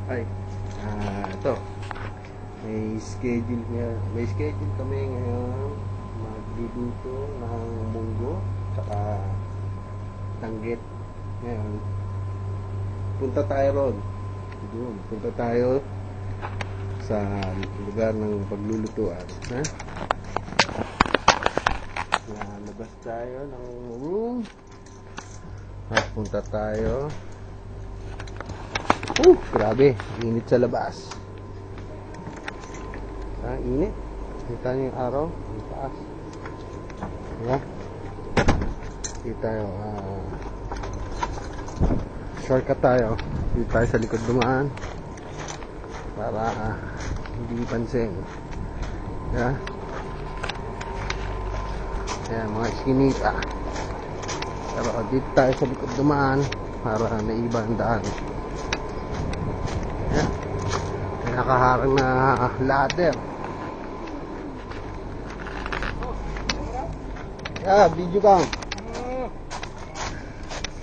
Ay, ito. May schedule kami ngayon magluluto ng munggo tsaka tanggit. Ngayon, punta tayo ron. Doon, punta tayo sa lugar ng paglulutuan. Ha? Lalabas tayo ng room. At punta tayo. Grabe, init sa labas. Ang init. Kita niyo yung araw, ang taas. Diba? Kita tayo. Shortcut tayo. Dito tayo sa likod dumaan para hindi pansin. Diba? Ayan, mga iskinita. Pero dito tayo sa likod dumaan para naiba ang daan. Ayan. May nakaharang na ladder. Video kang.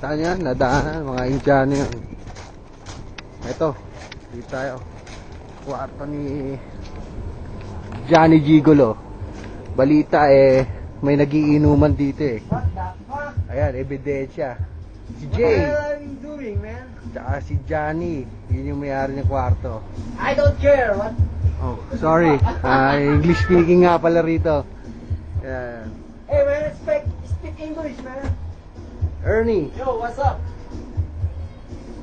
Saan yan? Nadaanan. Mga Indiano yun. Ito. Dito tayo. Kwarto ni Johnny Gigolo. Balita may nagiinuman dito Ayan, ebidensya. Si Jay. What are you doing, man? Tsaka si Johnny. Yun yung may-ari ng kwarto. I don't care. What? Oh, sorry. English speaking nga pala rito. Ayan. Hey, man, speak English, man. Ernie. Yo, what's up?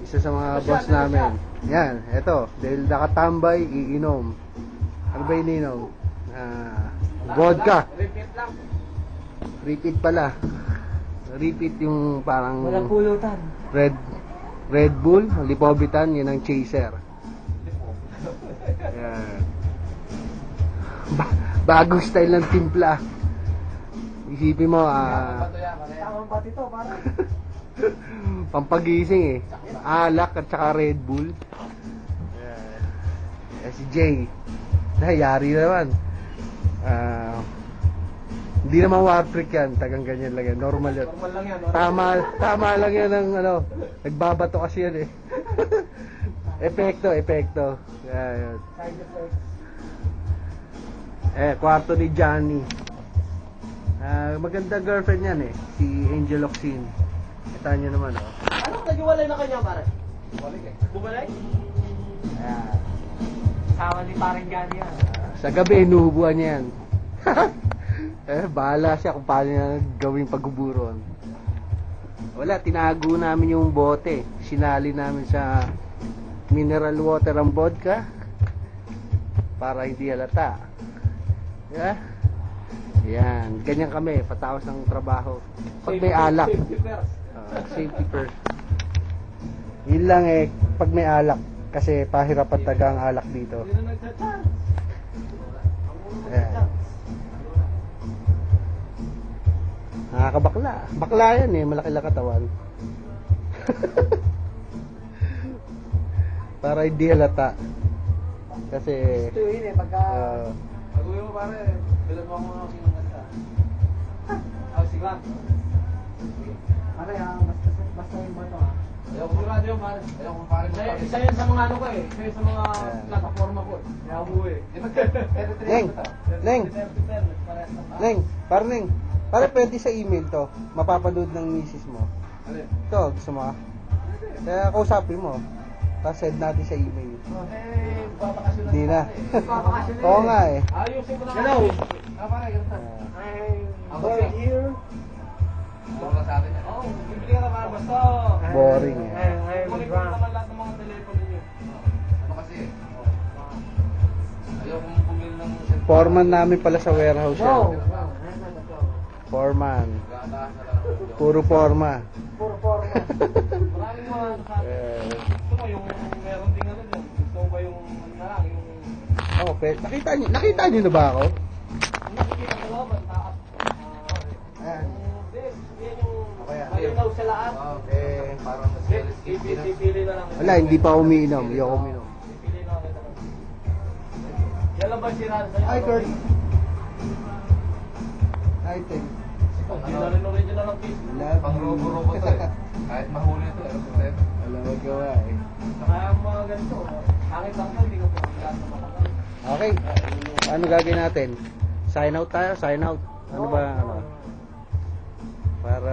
Isa sa mga boss namin. Yan, eto. Dahil nakatambay, iinom. Ano ba ininom? Vodka. Repeat lang. Repeat pala. Repeat yung parang Walang pulutan. Red Bull, Lipovitan, yun ang chaser. Yan. Bagong style ng timpla. Isipin mo, Tamang pati to, parang. pampagising alak at saka Red Bull. Si Jay nayari naman. Hindi naman war freak yan, tagang ganyan lang yan, normal yan. Normal lang yan. Tama lang yan ng nagbabato kasi yan epekto yan. Side effect. Kwarto ni Johnny. Maganda girlfriend yan si Angel Oxin. Kita nyo naman Anong naghiwalay na kanya, pare? Bumalik? Sama ni parang Gani yan. Sa gabi, inuhubuan niya yan. Bahala siya kung paano niya gawing pagbuburon. Wala, tinago namin yung bote. Sinali namin sa mineral water ang vodka para hindi halata. Yeah? Yan, ganyan kami, patapos ng trabaho. Pag may alak. Safety first. Yun lang pag may alak. Kasi pahirapan taga ang alak dito. Ayan. Nakakabakla. Bakla yan malaki lang katawan. Para hindi halata. Kasi Ito yun pagka... Pag-uwi mo pare, bilan mo ako ng sinangkanta. Sige. Pare, basta yung bato Ayaw ko sigurado yun pare. Ayaw ko pare. Isa yan sa mga isa yan sa mga plataforma ko. Kaya uwi. Neng, pare pwede sa email to. Mapapanood ng misis mo. Ito, gusto mo? Kaya kausapin mo. Tapos send natin sa email. Babakasyon na. Hindi na. Babakasyon na. Oo nga Ayusin ko na. Hello. Pare, ganito. I'm going here. Baka sa atin. Oo, bibili ka na pare. Basta. Boring Kunin ko naman lahat ng mga telepono niyo. Ano kasi? Ayaw kong bumili ng... Foreman namin pala sa warehouse yan. Foreman. Puro forma. Puro forma. Maraming mga sa atin. Gusto mo yung meron ding ano dyan? Gusto mo ba yung ano lang? Yung... Nakita niyo na ba ako? Ang nakikita ko laban, taas. Ayan. Yan yung... Malinaw sa lahat. Parang Pipili na lang. wala, hindi pa umiinom. Hindi ako umiinom. Pipili na lang. Yan lang ba siraan sa'yo? Hi, Kurt. Hi, Tim. Hindi na rin original ang piece. Love Pang you. robo-robo to Kahit mahuli ito, alam ko Wala magawa eh. Saka ang mga ganito, akin lang to, hindi ko po lahat na makakal. Okay. Ano gagawin natin? Sign out tayo? Sign out. Ano ba? Ano? Para